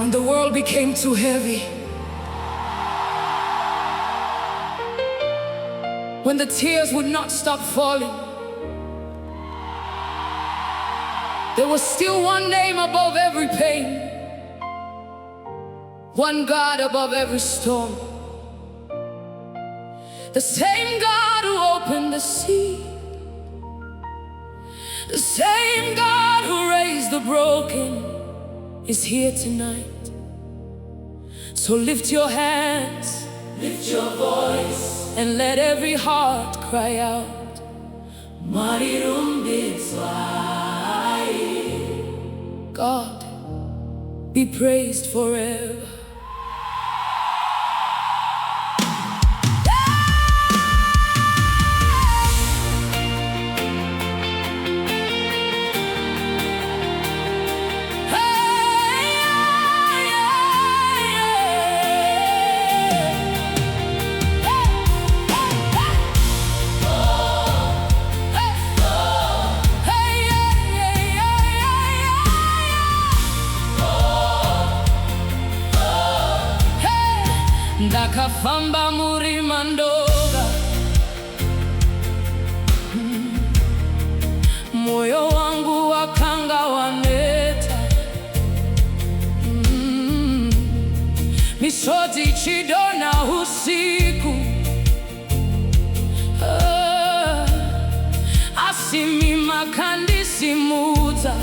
when the world became too heavy, when the tears would not stop falling, there was still one name above every pain, one God above every storm. The same God who opened the sea, the same God who raised the broken is here tonight. So lift your hands, lift your voice, and let every heart cry out, Mwari Rumbidzwai. God be praised forever. Ndakafamba muri mandoga, moyo wangu wakanga waneta, misodi chidona usiku, asimi makandi simuta.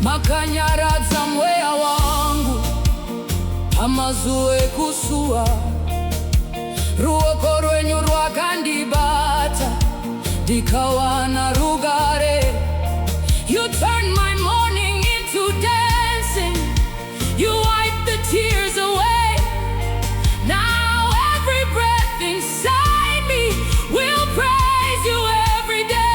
Makanyaradza mweya wangu, amazuwe kusua, ruoko rwenyu rwakandibata, ndikawana rugare. You turned my mourning into dancing, you wiped the tears away. Now every breath inside me will praise you every day.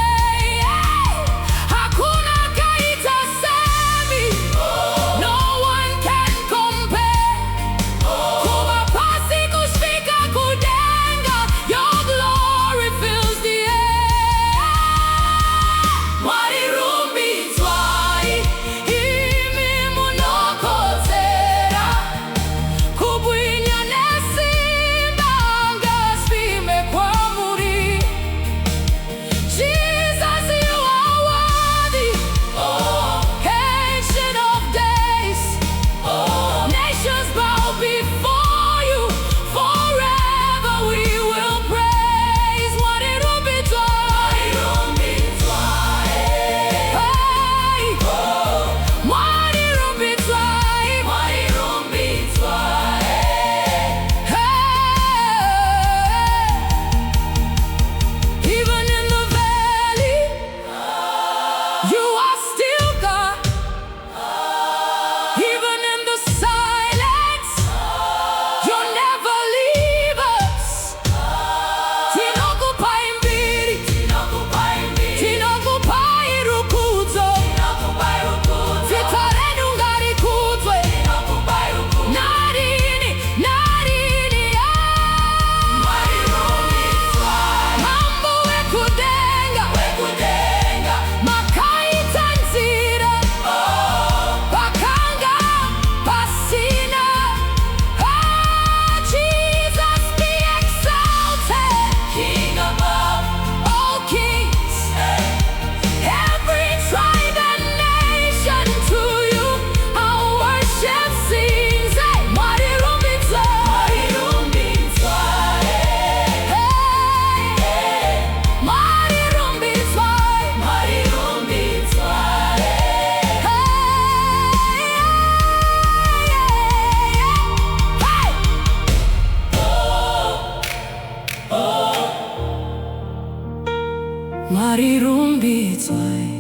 Mwari Rumbidzwai.